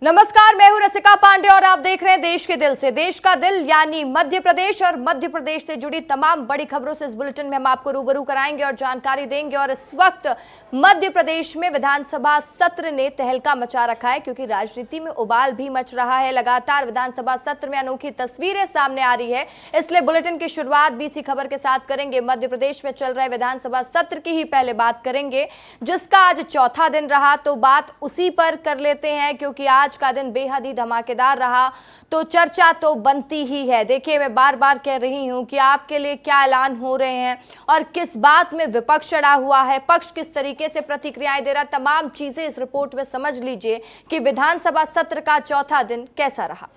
नमस्कार, मैं हूं रसिका पांडे और आप देख रहे हैं देश के दिल से। देश का दिल यानी मध्य प्रदेश और मध्य प्रदेश से जुड़ी तमाम बड़ी खबरों से इस बुलेटिन में हम आपको रूबरू कराएंगे और जानकारी देंगे। और इस वक्त मध्य प्रदेश में विधानसभा सत्र ने तहलका मचा रखा है, क्योंकि राजनीति में उबाल भी मच रहा है। लगातार विधानसभा सत्र में अनोखी तस्वीरें सामने आ रही है, इसलिए बुलेटिन की शुरुआत भी इसी खबर के साथ करेंगे। मध्य प्रदेश में चल रहे विधानसभा सत्र की ही पहले बात करेंगे, जिसका आज चौथा दिन रहा, तो बात उसी पर कर लेते हैं, क्योंकि आज का दिन बेहद ही धमाकेदार रहा, तो चर्चा तो बनती ही है। देखिए, मैं बार बार कह रही हूं कि आपके लिए क्या ऐलान हो रहे हैं और किस बात में विपक्ष अड़ा हुआ है, पक्ष किस तरीके से प्रतिक्रियाएं दे रहा, तमाम चीजें इस रिपोर्ट में समझ लीजिए कि विधानसभा सत्र का चौथा दिन कैसा रहा।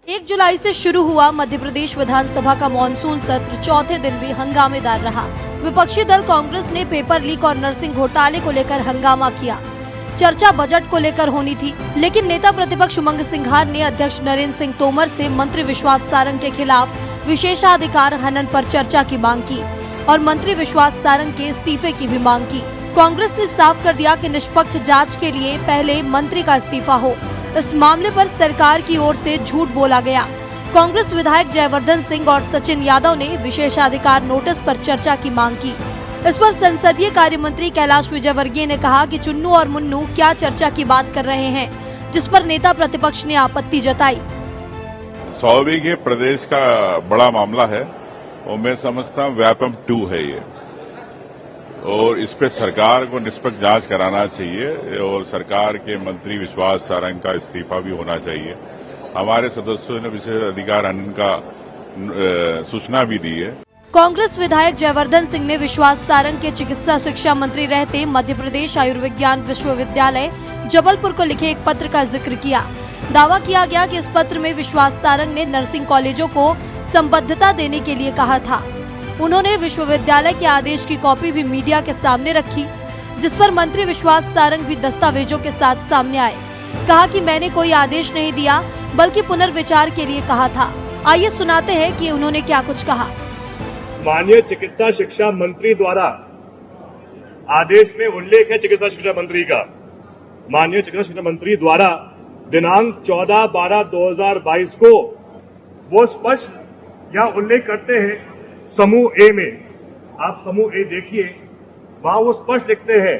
1 जुलाई से शुरू हुआ मध्य प्रदेश विधानसभा का मॉनसून सत्र चौथे दिन भी हंगामेदार रहा। विपक्षी दल कांग्रेस ने पेपर लीक और नर्सिंग घोटाले को लेकर हंगामा किया। चर्चा बजट को लेकर होनी थी, लेकिन नेता प्रतिपक्ष उमंग सिंघार ने अध्यक्ष नरेंद्र सिंह तोमर से मंत्री विश्वास सारंग के खिलाफ विशेषाधिकार हनन पर चर्चा की मांग की और मंत्री विश्वास सारंग के इस्तीफे की भी मांग की। कांग्रेस ने साफ कर दिया कि निष्पक्ष जांच के लिए पहले मंत्री का इस्तीफा हो। इस मामले पर सरकार की ओर से झूठ बोला गया। कांग्रेस विधायक जयवर्धन सिंह और सचिन यादव ने विशेषाधिकार नोटिस पर चर्चा की मांग की। इस पर संसदीय कार्य मंत्री कैलाश विजयवर्गीय ने कहा कि चुन्नू और मुन्नू क्या चर्चा की बात कर रहे हैं, जिस पर नेता प्रतिपक्ष ने आपत्ति जताई। स्वाभाविक है, प्रदेश का बड़ा मामला है और मैं समझता हूँ व्यापम 2 है ये, और इस पे सरकार को निष्पक्ष जांच कराना चाहिए और सरकार के मंत्री विश्वास सारंग का इस्तीफा भी होना चाहिए। हमारे सदस्यों ने विशेष अधिकार हनन का सूचना भी दी है। कांग्रेस विधायक जयवर्धन सिंह ने विश्वास सारंग के चिकित्सा शिक्षा मंत्री रहते मध्य प्रदेश आयुर्विज्ञान विश्वविद्यालय जबलपुर को लिखे एक पत्र का जिक्र किया। दावा किया गया कि इस पत्र में विश्वास सारंग ने नर्सिंग कॉलेजों को संबद्धता देने के लिए कहा था। उन्होंने विश्वविद्यालय के आदेश की कॉपी भी मीडिया के सामने रखी, जिस पर मंत्री विश्वास सारंग भी दस्तावेजों के साथ सामने आए। कहा कि मैंने कोई आदेश नहीं दिया, बल्कि पुनर्विचार के लिए कहा था। आइए सुनाते हैं कि उन्होंने क्या कुछ कहा। माननीय चिकित्सा शिक्षा मंत्री द्वारा आदेश में उल्लेख है चिकित्सा शिक्षा मंत्री का। माननीय चिकित्सा शिक्षा मंत्री द्वारा दिनांक 14/12/2022 को वो स्पष्ट या उल्लेख करते हैं समूह ए में। आप समूह ए देखिए, वहां वो स्पष्ट लिखते हैं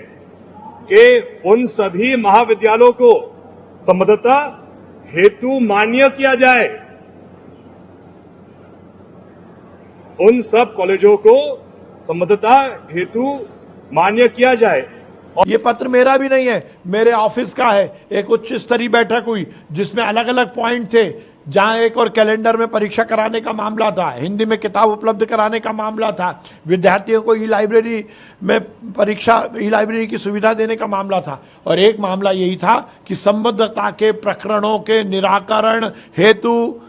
कि उन सभी महाविद्यालयों को संबद्धता हेतु मान्य किया जाए, उन सब कॉलेजों को संबद्धता हेतु मान्य किया जाए। और ये पत्र मेरा भी नहीं है, मेरे ऑफिस का है। एक उच्च स्तरीय बैठक हुई जिसमें अलग अलग पॉइंट थे, जहां एक और कैलेंडर में परीक्षा कराने का मामला था, हिंदी में किताब उपलब्ध कराने का मामला था, विद्यार्थियों को ई लाइब्रेरी में परीक्षा ई लाइब्रेरी की सुविधा देने का मामला था, और एक मामला यही था कि संबद्धता के प्रकरणों के निराकरण हेतु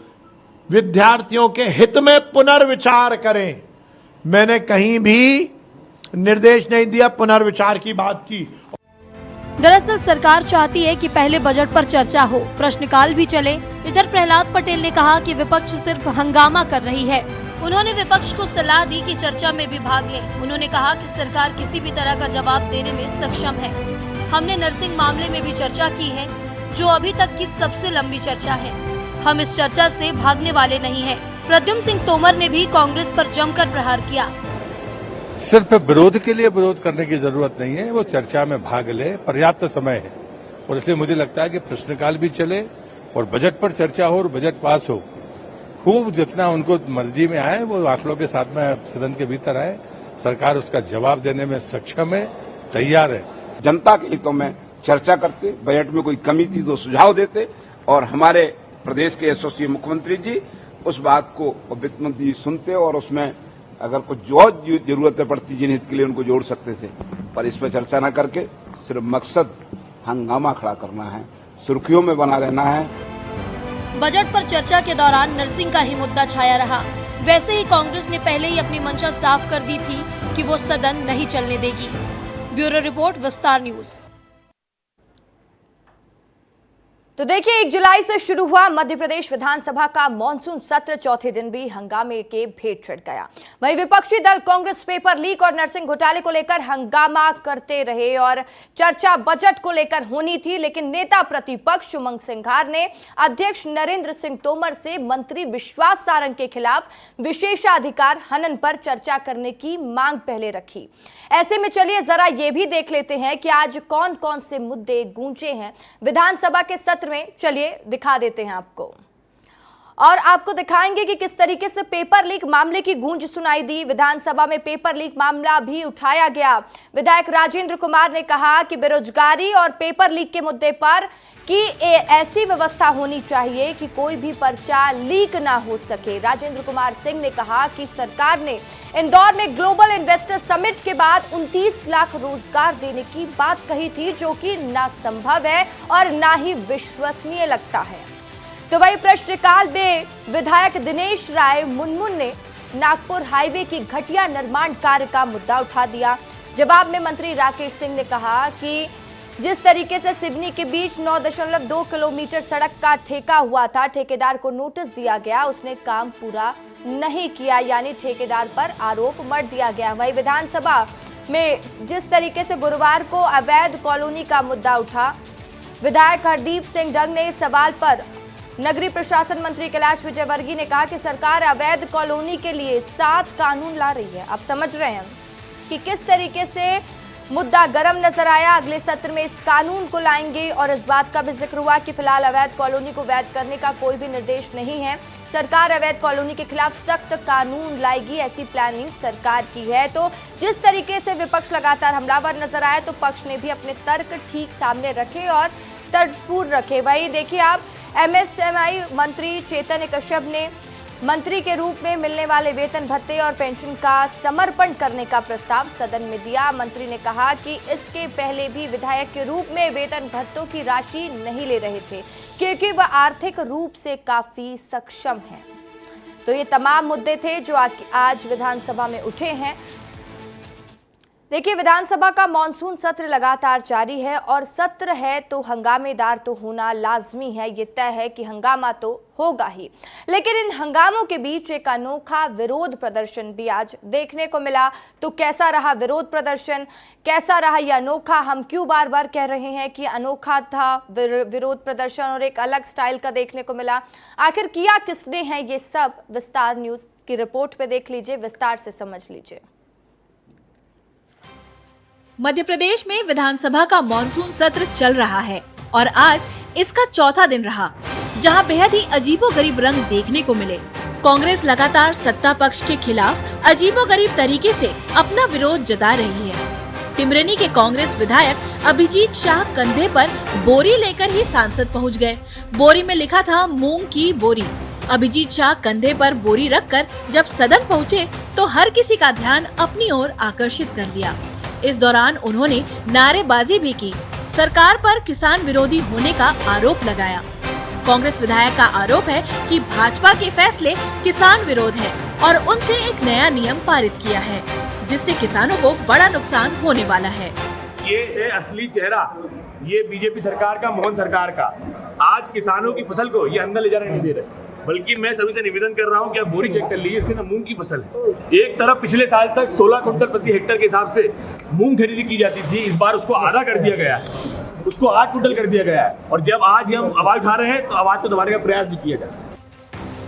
विद्यार्थियों के हित में पुनर्विचार करें। मैंने कहीं भी निर्देश नहीं दिया, पुनर्विचार की बात की। दरअसल सरकार चाहती है कि पहले बजट पर चर्चा हो, प्रश्नकाल भी चले। इधर प्रहलाद पटेल ने कहा कि विपक्ष सिर्फ हंगामा कर रही है। उन्होंने विपक्ष को सलाह दी कि चर्चा में भी भाग ले। उन्होंने कहा कि सरकार किसी भी तरह का जवाब देने में सक्षम है। हमने नर्सिंग मामले में भी चर्चा की है, जो अभी तक की सबसे लंबी चर्चा है। हम इस चर्चा से भागने वाले नहीं हैं। प्रद्युम्न सिंह तोमर ने भी कांग्रेस पर जमकर प्रहार किया। सिर्फ विरोध के लिए विरोध करने की जरूरत नहीं है, वो चर्चा में भाग ले, पर्याप्त समय है। और इसलिए मुझे लगता है कि प्रश्नकाल भी चले और बजट पर चर्चा हो और बजट पास हो। खूब जितना उनको मर्जी में आए वो आंकड़ों के साथ में सदन के भीतर आए। सरकार उसका जवाब देने में सक्षम है, तैयार है। जनता के हितों में चर्चा करते, बजट में कोई कमी थी तो सुझाव देते, और हमारे प्रदेश के यशस्वी मुख्यमंत्री जी उस बात को वित्त मंत्री जी सुनते और उसमें अगर कुछ जो जरूरतें पड़ती जिन हित के लिए उनको जोड़ सकते थे, पर इस पर चर्चा न करके सिर्फ मकसद हंगामा खड़ा करना है, सुर्खियों में बना रहना है। बजट पर चर्चा के दौरान नर्सिंग का ही मुद्दा छाया रहा। वैसे ही कांग्रेस ने पहले ही अपनी मंशा साफ कर दी थी कि वो सदन नहीं चलने देगी। ब्यूरो रिपोर्ट, विस्तार न्यूज। तो तो देखिए 1 जुलाई से शुरू हुआ मध्य प्रदेश विधानसभा का मॉनसून सत्र चौथे दिन भी हंगामे के भेंट चढ़ गया। वहीं विपक्षी दल कांग्रेस पेपर लीक और नरसिंह घोटाले को लेकर हंगामा करते रहे और चर्चा बजट को लेकर होनी थी, लेकिन नेता प्रतिपक्ष उमंग सिंघार ने अध्यक्ष नरेंद्र सिंह तोमर से मंत्री विश्वास सारंग के खिलाफ विशेषाधिकार हनन पर चर्चा करने की मांग पहले रखी। ऐसे में चलिए जरा ये भी देख लेते हैं कि आज कौन कौन से मुद्दे गूंजे हैं विधानसभा के सत्र में। चलिए दिखा देते हैं आपको और आपको दिखाएंगे कि किस तरीके से पेपर लीक मामले की गूंज सुनाई दी। विधानसभा में पेपर लीक मामला भी उठाया गया। विधायक राजेंद्र कुमार ने कहा कि बेरोजगारी और पेपर लीक के मुद्दे पर कि ऐसी व्यवस्था होनी चाहिए कि कोई भी पर्चा लीक ना हो सके। राजेंद्र कुमार सिंह ने कहा कि सरकार ने इंदौर में ग्लोबल इन्वेस्टर समिट के बाद 29 लाख रोजगार देने की बात कही थी, जो कि ना संभव है और ना ही विश्वसनीय लगता है। तो वही प्रश्नकाल में विधायक दिनेश राय मुनमुन ने नागपुर हाईवे की घटिया निर्माण कार्य का मुद्दा उठा दिया। जवाब में मंत्री राकेश सिंह ने कहा कि जिस तरीके से सिवनी के बीच 9.2 किलोमीटर सड़क का ठेका हुआ था, ठेकेदार को नोटिस दिया गया, उसने काम पूरा नहीं किया, यानी ठेकेदार पर आरोप मढ़ दिया गया। वही विधानसभा में जिस तरीके से गुरुवार को अवैध कॉलोनी का मुद्दा उठा, विधायक हरदीप सिंह डंग ने इस सवाल पर नगरीय प्रशासन मंत्री कैलाश विजयवर्गीय ने कहा कि सरकार अवैध कॉलोनी के लिए 7 कानून ला रही है। अब समझ रहे हैं कि किस तरीके से मुद्दा गर्म नजर आया। अगले सत्र में इस कानून को लाएंगे और इस बात का भी जिक्र हुआ कि फिलहाल अवैध कॉलोनी को वैध करने का कोई भी निर्देश नहीं है। सरकार अवैध कॉलोनी के खिलाफ सख्त कानून लाएगी, ऐसी प्लानिंग सरकार की है। तो जिस तरीके से विपक्ष लगातार हमलावर नजर आया, तो पक्ष ने भी अपने तर्क ठीक सामने रखे और तर्कपूर्ण रखे। वही देखिए आप, एमएसएमई मंत्री चेतन कश्यप ने मंत्री के रूप में मिलने वाले वेतन भत्ते और पेंशन का समर्पण करने का प्रस्ताव सदन में दिया। मंत्री ने कहा कि इसके पहले भी विधायक के रूप में वेतन भत्तों की राशि नहीं ले रहे थे, क्योंकि वह आर्थिक रूप से काफी सक्षम हैं। तो ये तमाम मुद्दे थे जो आज विधानसभा में उठे हैं। देखिए विधानसभा का मॉनसून सत्र लगातार जारी है और सत्र है तो हंगामेदार तो होना लाजमी है। ये तय है कि हंगामा तो होगा ही, लेकिन इन हंगामों के बीच एक अनोखा विरोध प्रदर्शन भी आज देखने को मिला। तो कैसा रहा विरोध प्रदर्शन, कैसा रहा ये अनोखा, हम क्यों बार बार कह रहे हैं कि अनोखा था विरोध प्रदर्शन और एक अलग स्टाइल का देखने को मिला, आखिर किया किसने है, ये सब विस्तार न्यूज की रिपोर्ट पे देख लीजिए, विस्तार से समझ लीजिए। मध्य प्रदेश में विधानसभा का मॉनसून सत्र चल रहा है और आज इसका चौथा दिन रहा, जहां बेहद ही अजीबोगरीब रंग देखने को मिले। कांग्रेस लगातार सत्ता पक्ष के खिलाफ अजीबोगरीब तरीके से अपना विरोध जता रही है। टिमरनी के कांग्रेस विधायक अभिजीत शाह कंधे पर बोरी लेकर ही सांसद पहुंच गए। बोरी में लिखा था मूंग की बोरी। अभिजीत शाह कंधे पर बोरी रखकर जब सदन पहुंचे तो हर किसी का ध्यान अपनी ओर आकर्षित कर लिया। इस दौरान उन्होंने नारेबाजी भी की, सरकार पर किसान विरोधी होने का आरोप लगाया। कांग्रेस विधायक का आरोप है कि भाजपा के फैसले किसान विरोध है और उनसे एक नया नियम पारित किया है, जिससे किसानों को बड़ा नुकसान होने वाला है। ये है असली चेहरा, ये बीजेपी सरकार का, मोहन सरकार का। आज किसानों की फसल को ये अंदर ले जाने नहीं दे रहे, बल्कि मैं सभी से निवेदन कर रहा हूं कि आप बोरी चेक कर लीजिए, इसके अंदर मूंग की फसल है। एक तरफ पिछले साल तक 16 कुंटल प्रति हेक्टेयर के हिसाब से मूंग खरीदी की जाती थी, इस बार उसको आधा कर दिया गया है, उसको 8 कुंटल कर दिया गया है। और जब आज हम आवाज उठा रहे हैं तो आवाज को दबाने का प्रयास भी किया जाए।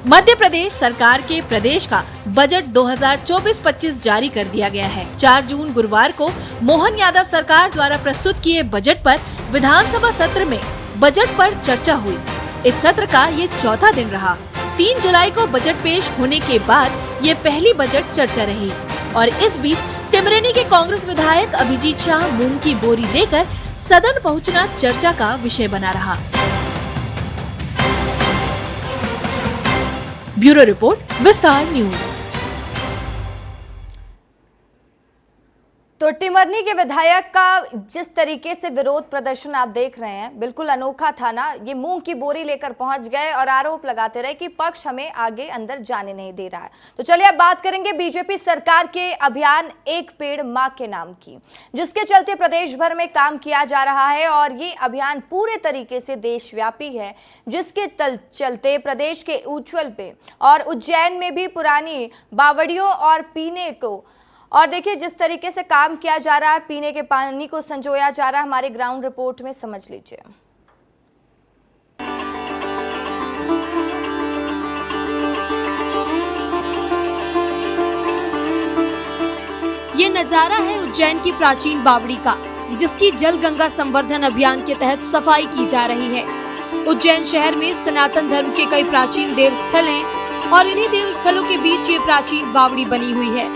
मध्य प्रदेश सरकार के प्रदेश का बजट 2024-25 जारी कर दिया गया है। 4 जून गुरुवार को मोहन यादव सरकार द्वारा प्रस्तुत किए बजट पर विधानसभा सत्र में बजट पर चर्चा हुई। इस सत्र का ये चौथा दिन रहा। 3 जुलाई को बजट पेश होने के बाद ये पहली बजट चर्चा रही और इस बीच टिमरनी के कांग्रेस विधायक अभिजीत शाह मूंग की बोरी लेकर सदन पहुंचना चर्चा का विषय बना रहा। ब्यूरो रिपोर्ट, विस्तार न्यूज। तो टिमरनी के विधायक का जिस तरीके से विरोध प्रदर्शन आप देख रहे हैं बिल्कुल अनोखा था ना। ये मूंग की बोरी लेकर पहुंच गए और आरोप लगाते रहे कि पक्ष हमें आगे अंदर जाने नहीं दे रहा है। तो चलिए अब बात करेंगे बीजेपी सरकार के अभियान एक पेड़ मां के नाम की, जिसके चलते प्रदेश भर में काम किया जा रहा है और ये अभियान पूरे तरीके से देशव्यापी है, जिसके चलते प्रदेश के उज्ज्वल पे और उज्जैन में भी पुरानी बावड़ियों और पीने को और देखिए जिस तरीके से काम किया जा रहा है, पीने के पानी को संजोया जा रहा है। हमारे ग्राउंड रिपोर्ट में समझ लीजिए। ये नजारा है उज्जैन की प्राचीन बावड़ी का, जिसकी जल गंगा संवर्धन अभियान के तहत सफाई की जा रही है। उज्जैन शहर में सनातन धर्म के कई प्राचीन देव स्थल हैं और इन्हीं देव स्थलों के बीच ये प्राचीन बावड़ी बनी हुई है।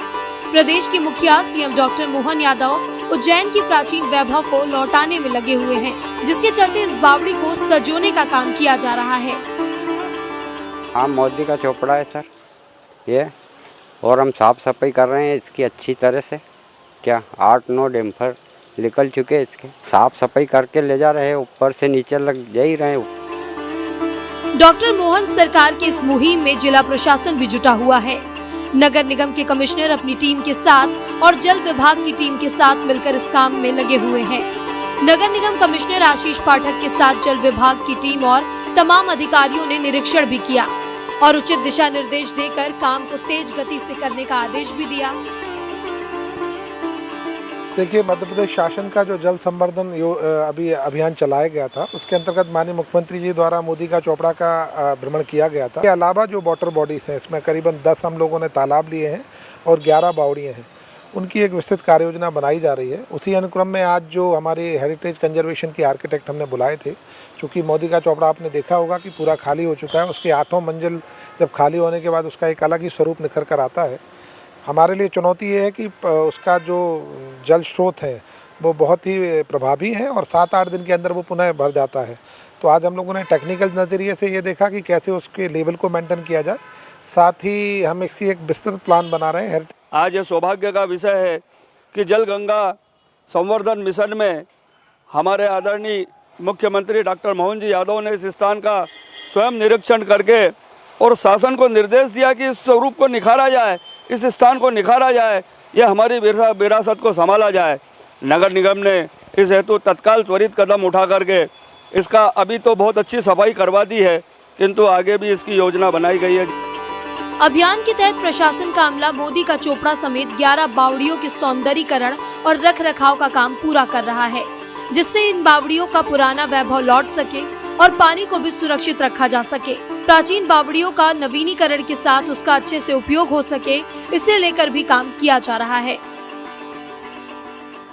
प्रदेश के मुखिया सीएम डॉक्टर मोहन यादव उज्जैन की प्राचीन वैभव को लौटाने में लगे हुए हैं, जिसके चलते इस बावड़ी को सजोने का काम किया जा रहा है। मोदी का चोपड़ा है सर ये, और हम साफ सफाई कर रहे हैं इसकी अच्छी तरह से। क्या 8-9 डैम्पर निकल चुके हैं इसके, साफ सफाई करके ले जा रहे हैं, ऊपर से नीचे लग जा ही रहे हैं। डॉक्टर मोहन सरकार की इस मुहिम में जिला प्रशासन भी जुटा हुआ है। नगर निगम के कमिश्नर अपनी टीम के साथ और जल विभाग की टीम के साथ मिलकर इस काम में लगे हुए हैं। नगर निगम कमिश्नर आशीष पाठक के साथ जल विभाग की टीम और तमाम अधिकारियों ने निरीक्षण भी किया और उचित दिशा निर्देश देकर काम को तेज गति से करने का आदेश भी दिया। देखिए, मध्य प्रदेश शासन का जो जल संवर्धन अभी अभियान चलाया गया था, उसके अंतर्गत माननीय मुख्यमंत्री जी द्वारा मोदी का चोपड़ा का भ्रमण किया गया था। इसके अलावा जो वाटर बॉडीज हैं, इसमें करीबन 10 हम लोगों ने तालाब लिए हैं और 11 बावड़ियाँ हैं, उनकी एक विस्तृत कार्य योजना बनाई जा रही है। उसी अनुक्रम में आज जो हमारे हेरिटेज कंजर्वेशन के आर्किटेक्ट हमने बुलाए थे, चूँकि मोदी का चोपड़ा आपने देखा होगा कि पूरा खाली हो चुका है, उसकी 8वां मंजिल जब खाली होने के बाद उसका एक अलग ही स्वरूप निखर कर आता है। हमारे लिए चुनौती ये है कि उसका जो जल स्रोत है वो बहुत ही प्रभावी है और 7-8 दिन के अंदर वो पुनः भर जाता है। तो आज हम लोगों ने टेक्निकल नज़रिए से ये देखा कि कैसे उसके लेवल को मेंटेन किया जाए, साथ ही हम इसकी एक विस्तृत प्लान बना रहे हैं। आज ये सौभाग्य का विषय है कि जल गंगा संवर्धन मिशन में हमारे आदरणीय मुख्यमंत्री डॉक्टर मोहन जी यादव ने इस स्थान का स्वयं निरीक्षण करके और शासन को निर्देश दिया कि इस स्वरूप को निखारा जाए, इस स्थान को निखारा जाए, यह हमारी विरासत को संभाला जाए। नगर निगम ने इस हेतु तत्काल त्वरित कदम उठा करके इसका अभी तो बहुत अच्छी सफाई करवा दी है, किंतु आगे भी इसकी योजना बनाई गई है। अभियान के तहत प्रशासन का अमला मोदी का चोपड़ा समेत 11 बावड़ियों के सौंदर्यीकरण और रख रखाव का काम पूरा कर रहा है, जिससे इन बावड़ियों का पुराना वैभव लौट सके और पानी को भी सुरक्षित रखा जा सके। प्राचीन बावड़ियों का नवीनीकरण के साथ उसका अच्छे से उपयोग हो सके, इसे लेकर भी काम किया जा रहा है।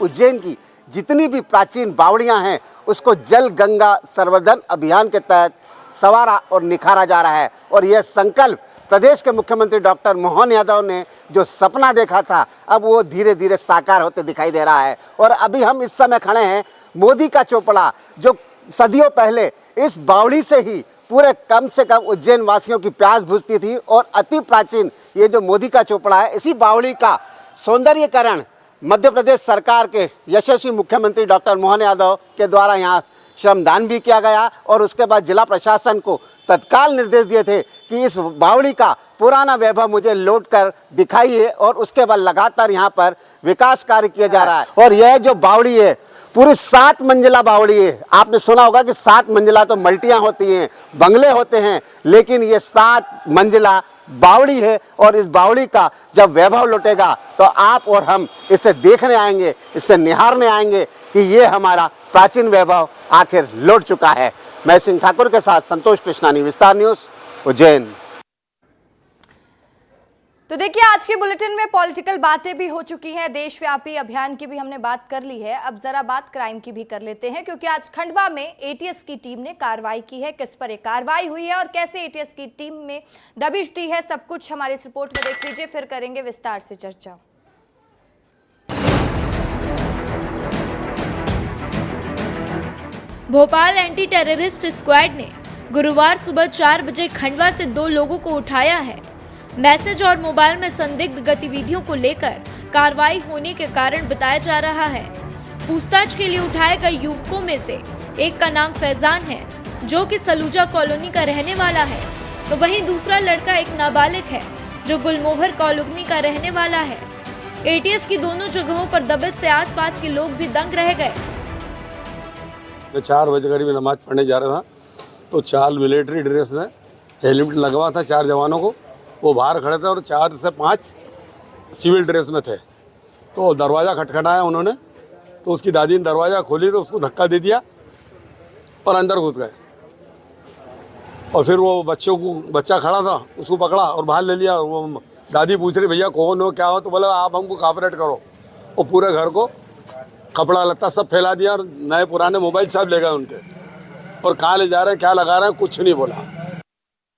उज्जैन की जितनी भी प्राचीन बावड़ियां हैं उसको जल गंगा संवर्धन अभियान के तहत संवारा और निखारा जा रहा है और यह संकल्प प्रदेश के मुख्यमंत्री डॉक्टर मोहन यादव ने जो सपना देखा था, अब वो धीरे धीरे साकार होते दिखाई दे रहा है। और अभी हम इस समय खड़े हैं मोदी का चोपड़ा, जो सदियों पहले इस बावड़ी से ही पूरे कम से कम उज्जैन वासियों की प्यास बुझती थी और अति प्राचीन ये जो मोदी का चोपड़ा है, इसी बावड़ी का सौंदर्यीकरण मध्य प्रदेश सरकार के यशस्वी मुख्यमंत्री डॉक्टर मोहन यादव के द्वारा यहाँ श्रमदान भी किया गया और उसके बाद जिला प्रशासन को तत्काल निर्देश दिए थे कि इस बावड़ी का पुराना वैभव मुझे लौट कर दिखाइए और उसके बाद लगातार यहाँ पर विकास कार्य किया जा रहा है। और यह जो बावड़ी है पूरी 7 मंजिला बावड़ी है। आपने सुना होगा कि 7 मंजिला तो मल्टियाँ होती हैं, बंगले होते हैं, लेकिन ये 7 मंजिला बावड़ी है और इस बावड़ी का जब वैभव लौटेगा तो आप और हम इसे देखने आएंगे, इसे निहारने आएंगे कि ये हमारा प्राचीन वैभव आखिर लौट चुका है। मैं सिंह ठाकुर के साथ संतोष कृष्णानी, विस्तार न्यूज, उज्जैन। तो देखिए आज के बुलेटिन में पॉलिटिकल बातें भी हो चुकी हैं, देशव्यापी अभियान की भी हमने बात कर ली है। अब जरा बात क्राइम की भी कर लेते हैं, क्योंकि आज खंडवा में एटीएस की टीम ने कार्रवाई की है। किस पर एक कार्रवाई हुई है और कैसे एटीएस की टीम में दबिश दी है, सब कुछ हमारी इस रिपोर्ट में देख लीजिए, फिर करेंगे विस्तार से चर्चा। भोपाल एंटी टेररिस्ट स्क्वाड ने गुरुवार सुबह 4 बजे खंडवा से 2 लोगों को उठाया है। मैसेज और मोबाइल में संदिग्ध गतिविधियों को लेकर कार्रवाई होने के कारण बताया जा रहा है। पूछताछ के लिए उठाए गए युवकों में से एक का नाम फैजान है, जो कि सलूजा कॉलोनी का रहने वाला है, तो वहीं दूसरा लड़का एक नाबालिग है जो गुलमोहर कॉलोनी का रहने वाला है। एटीएस की दोनों जगहों पर दबिश से आसपास के लोग भी दंग रह गए। मैं 4 बजे करीब नमाज पढ़ने जा रहा था तो 4 मिलिट्री ड्रेस में हेलमेट लगवा था 4 जवानों को, वो बाहर खड़े थे और 4 से 5 सिविल ड्रेस में थे। तो दरवाज़ा खटखटाया उन्होंने, तो उसकी दादी ने दरवाज़ा खोली तो उसको धक्का दे दिया और अंदर घुस गए। और फिर वो बच्चा खड़ा था, उसको पकड़ा और बाहर ले लिया। वो दादी पूछ रही भैया कौन हो क्या हो, तो बोला आप हमको कॉपरेट करो। वो पूरे घर को कपड़ा लत्ता सब फैला दिया और नए पुराने मोबाइल सब ले गए उनके, और कहाँ ले जा रहे हैं क्या लगा रहे हैं कुछ नहीं बोला।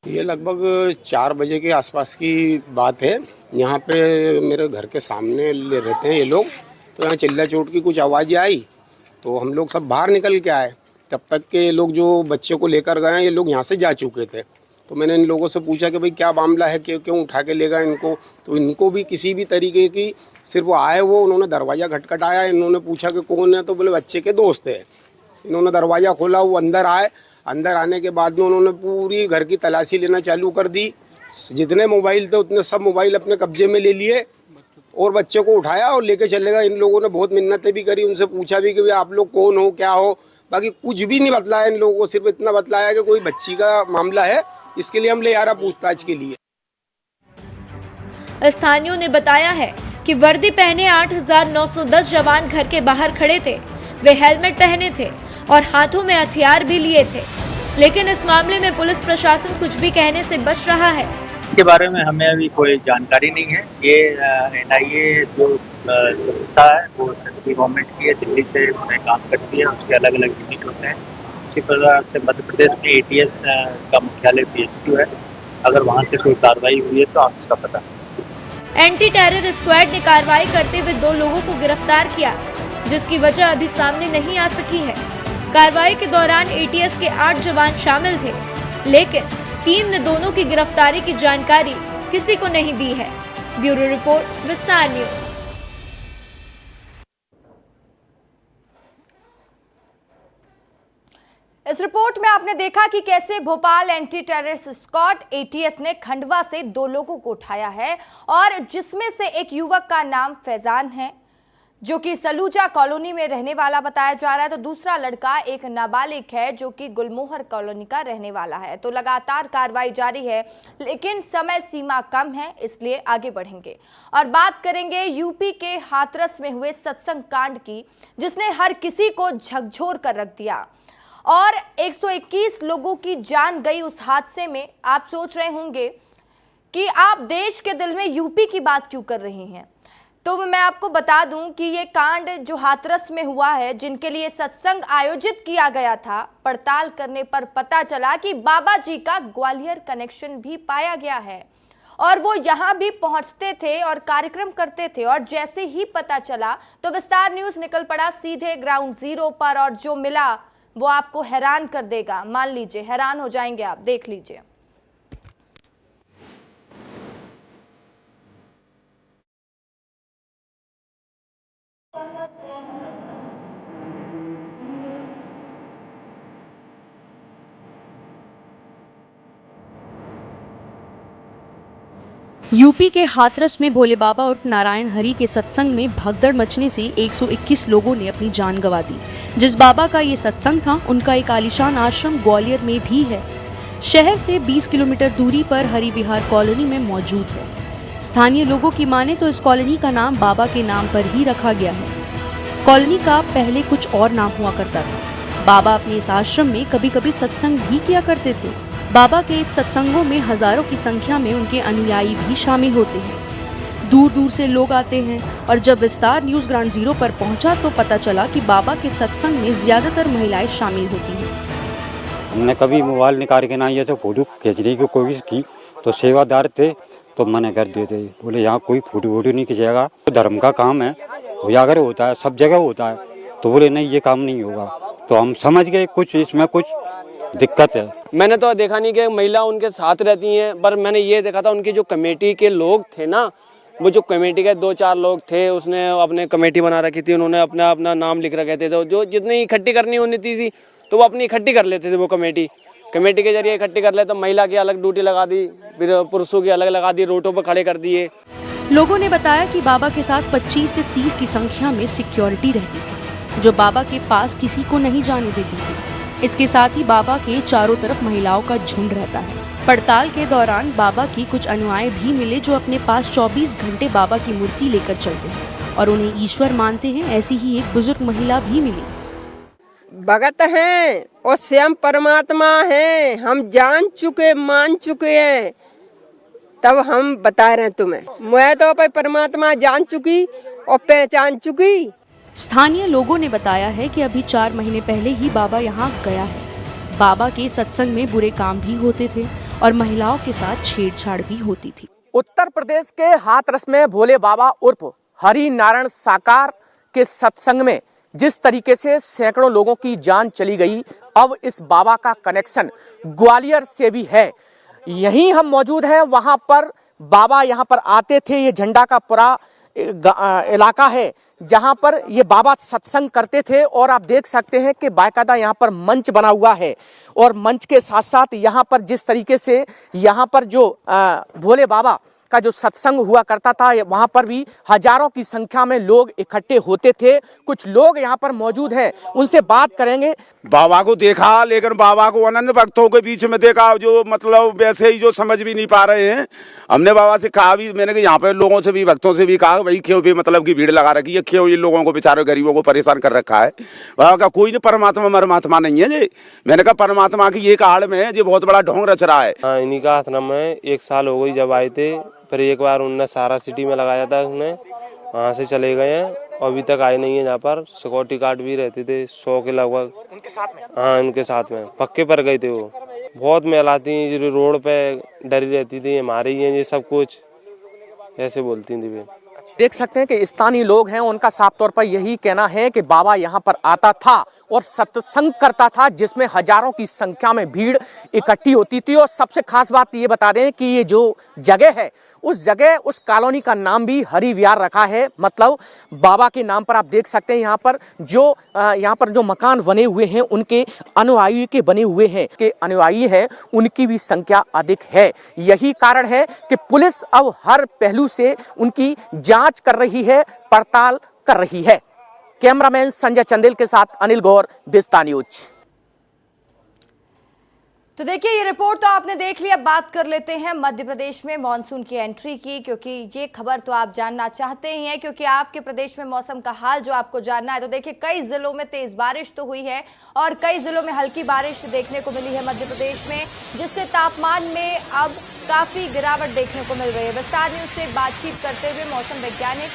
ये लगभग 4 बजे के आसपास की बात है। यहाँ पे मेरे घर के सामने रहते हैं ये लोग, तो यहाँ चिल्ला चोट की कुछ आवाज़ें आई तो हम लोग सब बाहर निकल के आए। तब तक के ये लोग जो बच्चे को लेकर गए हैं ये लोग यहाँ से जा चुके थे। तो मैंने इन लोगों से पूछा कि भाई क्या मामला है, क्यों उठा के ले गए इनको। तो इनको भी किसी भी तरीके की, सिर्फ वो आए वो उन्होंने दरवाज़ा खटखटाया, इन्होंने पूछा कि कौन है, तो बोले बच्चे के दोस्त है। इन्होंने दरवाज़ा खोला, वो अंदर आए। अंदर आने के बाद में उन्होंने पूरी घर की तलाशी लेना चालू कर दी। जितने मोबाइल थे उतने सब मोबाइल अपने कब्जे में ले लिए और बच्चे को उठाया और लेके चले गए। इन लोगों ने बहुत मिन्नतें भी करी, उनसे पूछा भी कि भाई आप लोग कौन हो क्या हो, बाकी कुछ भी नहीं बतलाया इन लोगों को। सिर्फ इतना बतलाया कि कोई बच्ची का मामला है, इसके लिए हम ले आ रहा पूछताछ के लिए। स्थानियों ने बताया है कि वर्दी पहने 8,910 जवान घर के बाहर खड़े थे। वे हेलमेट पहने थे और हाथों में हथियार भी लिए थे, लेकिन इस मामले में पुलिस प्रशासन कुछ भी कहने से बच रहा है। इसके बारे में हमें अभी कोई जानकारी नहीं है। ये एनआईए जो संस्था है वो सेंट्रल गवर्नमेंट की है, दिल्ली से उन्हें काम करती है, उसके अलग अलग यूनिट होते हैं। इसी प्रकार से मध्य प्रदेश में एटीएस का मुख्यालय PHQ है। अगर वहाँ से कोई कार्रवाई हुई है तो आप इसका पता। एंटी टेरर स्क्वाड ने कार्रवाई करते हुए 2 लोगों को गिरफ्तार किया, जिसकी वजह अभी सामने नहीं आ सकी है। कार्रवाई के दौरान एटीएस के 8 जवान शामिल थे, लेकिन टीम ने दोनों की गिरफ्तारी की जानकारी किसी को नहीं दी है। ब्यूरो रिपोर्ट, विस्तार न्यूज। इस रिपोर्ट में आपने देखा कि कैसे Bhopal anti terrorist squad ATS ने खंडवा से 2 लोगों को उठाया है, और जिसमें से एक युवक का नाम फैजान है जो कि सलूजा कॉलोनी में रहने वाला बताया जा रहा है, तो दूसरा लड़का एक नाबालिग है जो कि गुलमोहर कॉलोनी का रहने वाला है। तो लगातार कार्रवाई जारी है, लेकिन समय सीमा कम है, इसलिए आगे बढ़ेंगे और बात करेंगे यूपी के हाथरस में हुए सत्संग कांड की, जिसने हर किसी को झकझोर कर रख दिया और 121 लोगों की जान गई उस हादसे में। आप सोच रहे होंगे कि आप देश के दिल में यूपी की बात क्यों कर रही हैं, तो मैं आपको बता दूं कि ये कांड जो हाथरस में हुआ है, जिनके लिए सत्संग आयोजित किया गया था, पड़ताल करने पर पता चला कि बाबा जी का ग्वालियर कनेक्शन भी पाया गया है और वो यहाँ भी पहुंचते थे और कार्यक्रम करते थे। और जैसे ही पता चला तो विस्तार न्यूज निकल पड़ा सीधे ग्राउंड जीरो पर, और जो मिला वो आपको हैरान कर देगा। मान लीजिए हैरान हो जाएंगे आप, देख लीजिए। यूपी के हाथरस में भोले बाबा उर्फ नारायण हरि के सत्संग में भगदड़ मचने से 121 लोगों ने अपनी जान गंवा दी। जिस बाबा का ये सत्संग था, उनका एक आलीशान आश्रम ग्वालियर में भी है। शहर से 20 किलोमीटर दूरी पर हरि विहार कॉलोनी में मौजूद है। स्थानीय लोगों की माने तो इस कॉलोनी का नाम बाबा के नाम पर ही रखा गया है। कॉलोनी का पहले कुछ और नाम हुआ करता था। बाबा अपने इस आश्रम में कभी कभी सत्संग भी किया करते थे। बाबा के इस सत्संगों में हजारों की संख्या में उनके अनुयायी भी शामिल होते हैं। दूर दूर से लोग आते हैं और जब विस्तार न्यूज ग्राउंड जीरो पर पहुंचा तो पता चला कि बाबा के सत्संग में ज्यादातर महिलाएं शामिल होती हैं। हमने कभी मोबाइल निकाल के ना ये तो फोटो खींचने की कोशिश की तो सेवादार थे तो मना कर देते, बोले यहाँ कोई फोटो वोटो नहीं खींचेगा, तो धर्म का काम है, उजागर होता है, सब जगह होता है। तो बोले नहीं ये काम नहीं होगा। तो हम समझ गए कुछ इसमें कुछ दिक्कत है। मैंने तो देखा नहीं कि महिला उनके साथ रहती हैं, पर मैंने ये देखा था उनकी जो कमेटी के लोग थे ना, वो जो कमेटी के 2-4 लोग थे, उसने अपने कमेटी बना रखी थी, उन्होंने अपना अपना नाम लिख रखे थे, तो जो जितनी इकट्ठी करनी होती थी तो वो अपनी इकट्ठी कर लेते थे। वो कमेटी के जरिए इकट्ठी कर ले, तो महिला की अलग ड्यूटी लगा दी, फिर पुरुषों की अलग लगा दी, रोडों पर खड़े कर दिए। लोगों ने बताया कि बाबा के साथ 25 से 30 की संख्या में सिक्योरिटी रहती थी, जो बाबा के पास किसी को नहीं जाने देती थी। इसके साथ ही बाबा के चारों तरफ महिलाओं का झुंड रहता है। पड़ताल के दौरान बाबा की कुछ अनुयायी भी मिले, जो अपने पास 24 घंटे बाबा की मूर्ति लेकर चलते हैं और उन्हें ईश्वर मानते हैं। ऐसी ही एक बुजुर्ग महिला भी मिली। भगत हैं और स्वयं परमात्मा हैं, हम जान चुके, मान चुके हैं, तब हम बता रहे हैं तुम्हें। मैं तो भाई परमात्मा जान चुकी और पहचान चुकी। स्थानीय लोगों ने बताया है कि अभी 4 महीने पहले ही बाबा यहाँ गया है। बाबा के सत्संग में बुरे काम भी होते थे और महिलाओं के साथ छेड़छाड़ भी होती थी। उत्तर प्रदेश के हाथरस में भोले बाबा उर्फ हरि नारायण साकार के सत्संग में जिस तरीके से सैकड़ों लोगों की जान चली गई, अब इस बाबा का कनेक्शन ग्वालियर से भी है। यहीं हम मौजूद हैं, वहां पर बाबा यहाँ पर आते थे। ये झंडा का पूरा इलाका है जहां पर ये बाबा सत्संग करते थे और आप देख सकते हैं कि बाकायदा यहाँ पर मंच बना हुआ है और मंच के साथ साथ यहाँ पर जिस तरीके से यहाँ पर जो भोले बाबा का जो सत्संग हुआ करता था, वहां पर भी हजारों की संख्या में लोग इकट्ठे होते थे। कुछ लोग यहाँ पर मौजूद हैं, उनसे बात करेंगे। बाबा को देखा, लेकिन बाबा को अनंत भक्तों के बीच में देखा, जो मतलब वैसे ही जो समझ भी नहीं पा रहे हैं। हमने बाबा से कहा भी, मैंने कहा यहाँ पे लोगों से भी, भक्तों से भी कहा, भाई क्यों भी मतलब की भीड़ लगा रखी है, क्यों ये लोगों को, बेचारे गरीबों को परेशान कर रखा है। बाबा का कोई नहीं, परमात्मा नहीं है जी। मैंने कहा परमात्मा की एक आड़ में ये बहुत बड़ा ढोंग रच रहा है। इन्हीं का हाथ में 1 साल हो गई जब आए थे, फिर एक बार उनने सारा सिटी में लगाया था, उन्हें वहाँ से चले गए हैं, अभी तक आए नहीं है। यहाँ पर सिक्योरिटी गार्ड भी रहते थे 100 के लगभग उनके साथ में। हाँ, उनके साथ में पक्के पर गए थे। वो बहुत महिलाएं रोड पे डरी रहती थी, हमारे ही हैं ये सब कुछ, ऐसे बोलती थी वे। देख सकते हैं कि स्थानीय लोग हैं, उनका साफ तौर पर यही कहना है कि बाबा यहाँ पर आता था और सत्संग करता था, जिसमें हजारों की संख्या में भीड़ इकट्ठी होती थी। और सबसे खास बात ये बता दें कि ये जो जगह है, उस जगह, उस कॉलोनी का नाम भी हरि विहार रखा है। मतलब बाबा के नाम पर आप देख सकते हैं यहाँ पर जो मकान बने हुए हैं, उनके अनुयायी के बने हुए हैं, के अनुयायी है उनकी भी संख्या अधिक है। यही कारण है कि पुलिस अब हर पहलू से उनकी जांच कर रही है, पड़ताल कर रही है। कैमरामैन संजय चंदेल के साथ अनिल गौर, विस्तार न्यूज। तो देखिए, ये रिपोर्ट तो आपने देख ली। अब बात कर लेते हैं मध्य प्रदेश में मॉनसून की एंट्री की, क्योंकि ये खबर तो आप जानना चाहते ही हैं, क्योंकि आपके प्रदेश में मौसम का हाल जो आपको जानना है। तो देखिए, कई जिलों में तेज बारिश तो हुई है और कई जिलों में हल्की बारिश देखने को मिली है मध्य प्रदेश में, जिससे तापमान में अब काफी गिरावट देखने को मिल रही है। विस्तार न्यूज से बातचीत करते हुए मौसम वैज्ञानिक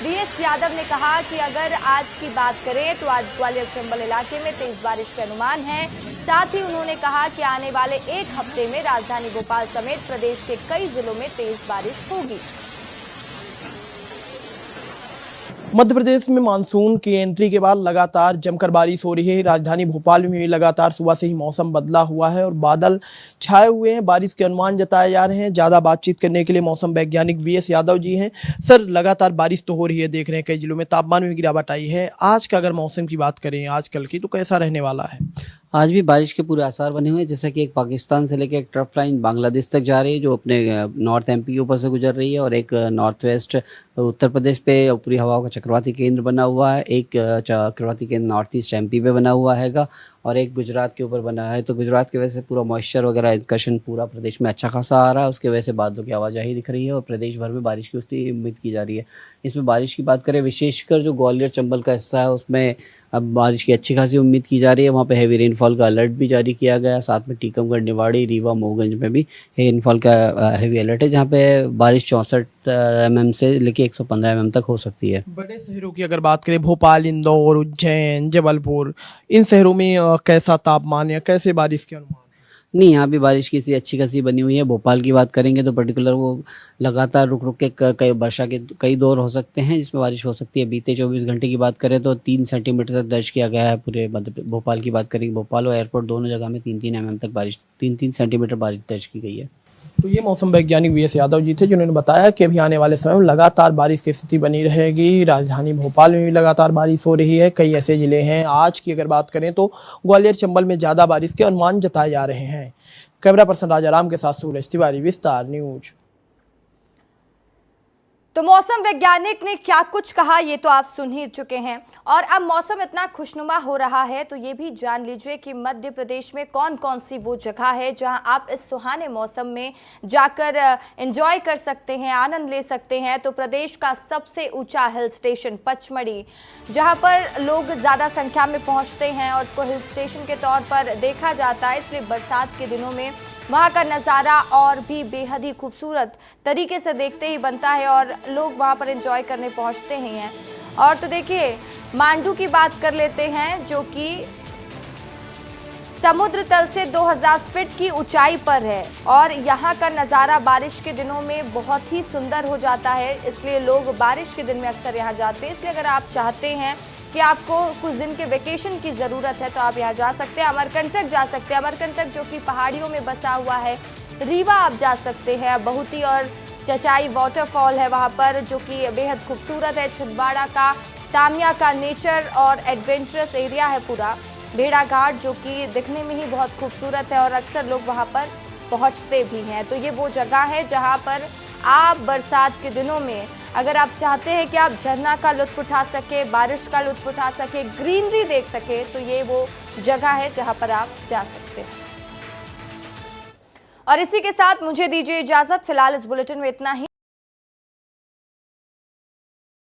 वीएस यादव ने कहा कि अगर आज की बात करें तो आज ग्वालियर चंबल इलाके में तेज बारिश के अनुमान है। साथ ही उन्होंने कहा कि आने वाले 1 हफ्ते में राजधानी भोपाल समेत प्रदेश के कई जिलों में तेज बारिश होगी। मध्य प्रदेश में मानसून की एंट्री के बाद लगातार जमकर बारिश हो रही है। राजधानी भोपाल में भी लगातार सुबह से ही मौसम बदला हुआ है और बादल छाए हुए हैं। बारिश के अनुमान जताए जा रहे हैं। ज़्यादा बातचीत करने के लिए मौसम वैज्ञानिक वीएस यादव जी हैं। सर, लगातार बारिश तो हो रही है, देख रहे हैं कई जिलों में तापमान में गिरावट आई है। आज का अगर मौसम की बात करें आजकल की, तो कैसा रहने वाला है? आज भी बारिश के पूरे आसार बने हुए हैं। जैसा कि एक पाकिस्तान से लेकर एक ट्रफ लाइन बांग्लादेश तक जा रही है, जो अपने नॉर्थ एमपी के ऊपर से गुजर रही है, और एक नॉर्थ वेस्ट उत्तर प्रदेश पे ऊपरी हवाओं का चक्रवाती केंद्र बना हुआ है। एक चक्रवाती केंद्र नॉर्थ ईस्ट एमपी पे बना हुआ हैगा और एक गुजरात के ऊपर बना है। तो गुजरात की वजह से पूरा मॉइस्चर वगैरह इंकर्शन पूरा प्रदेश में अच्छा खासा आ रहा है। उसकी वजह से बादलों की आवाजाही दिख रही है और प्रदेश भर में बारिश की उसकी उम्मीद की जा रही है। इसमें बारिश की बात करें, विशेषकर जो ग्वालियर चंबल का हिस्सा है, उसमें अब बारिश की अच्छी खासी उम्मीद की जा रही है। वहाँ पे हैवी रेनफॉल का अलर्ट भी जारी किया गया। साथ में टीकमगढ़, निवाड़ी, रीवा, मोहगंज में भी रेनफॉल का हैवी अलर्ट है, जहाँ पे बारिश 64 mm से लेके 115 mm तक हो सकती है। बड़े शहरों की अगर बात करें, भोपाल, इंदौर, उज्जैन, जबलपुर, इन शहरों में कैसा तापमान या कैसे बारिश के अनुमान? नहीं, यहाँ भी बारिश की सी अच्छी खासी बनी हुई है। भोपाल की बात करेंगे तो पर्टिकुलर वो लगातार रुक रुक के कई वर्षा के कई दौर हो सकते हैं जिसमें बारिश हो सकती है। बीते 24 घंटे की बात करें तो 3 सेंटीमीटर तक दर्ज किया गया है पूरे भोपाल की बात करेंगे। भोपाल और एयरपोर्ट दोनों जगह में 3-3 mm तक बारिश, 3-3 सेंटीमीटर बारिश दर्ज की गई है। तो तो ये मौसम वैज्ञानिक वीएस यादव जी थे, जिन्होंने बताया कि अभी आने वाले समय में लगातार बारिश की स्थिति बनी रहेगी। राजधानी भोपाल में भी लगातार बारिश हो रही है। कई ऐसे जिले हैं, आज की अगर बात करें तो ग्वालियर चंबल में ज्यादा बारिश के अनुमान जताए जा रहे हैं। कैमरा पर्सन राजाराम के साथ सूरज तिवारी, विस्तार न्यूज। तो मौसम वैज्ञानिक ने क्या कुछ कहा ये तो आप सुन ही चुके हैं। और अब मौसम इतना खुशनुमा हो रहा है तो ये भी जान लीजिए कि मध्य प्रदेश में कौन कौन सी वो जगह है जहां आप इस सुहाने मौसम में जाकर एंजॉय कर सकते हैं, आनंद ले सकते हैं। तो प्रदेश का सबसे ऊंचा हिल स्टेशन पचमढ़ी, जहां पर लोग ज़्यादा संख्या में पहुंचते हैं और उसको हिल स्टेशन के तौर पर देखा जाता है, इसलिए बरसात के दिनों में वहाँ का नज़ारा और भी बेहद ही खूबसूरत तरीके से देखते ही बनता है और लोग वहाँ पर एंजॉय करने पहुँचते ही हैं। और तो देखिए, मांडू की बात कर लेते हैं, जो कि समुद्र तल से 2000 फीट की ऊंचाई पर है और यहाँ का नज़ारा बारिश के दिनों में बहुत ही सुंदर हो जाता है, इसलिए लोग बारिश के दिन में अक्सर यहाँ जाते हैं। इसलिए अगर आप चाहते हैं कि आपको कुछ दिन के वेकेशन की ज़रूरत है तो आप यहाँ जा सकते हैं। अमरकंटक जा सकते हैं, अमरकंटक जो कि पहाड़ियों में बसा हुआ है। रीवा आप जा सकते हैं, बहुती और चचाई वाटरफॉल है वहाँ पर, जो कि बेहद खूबसूरत है। छिंदवाड़ा का तामिया का नेचर और एडवेंचरस एरिया है पूरा। भेड़ा घाट जो कि दिखने में ही बहुत खूबसूरत है और अक्सर लोग वहाँ पर पहुँचते भी हैं। तो ये वो जगह है जहाँ पर आप बरसात के दिनों में अगर आप चाहते हैं कि आप झरना का लुत्फ उठा सके, बारिश का लुत्फ उठा सके, ग्रीनरी देख सके, तो ये वो जगह है जहाँ पर आप जा सकते हैं। और इसी के साथ मुझे दीजिए इजाजत। फिलहाल इस बुलेटिन में इतना ही।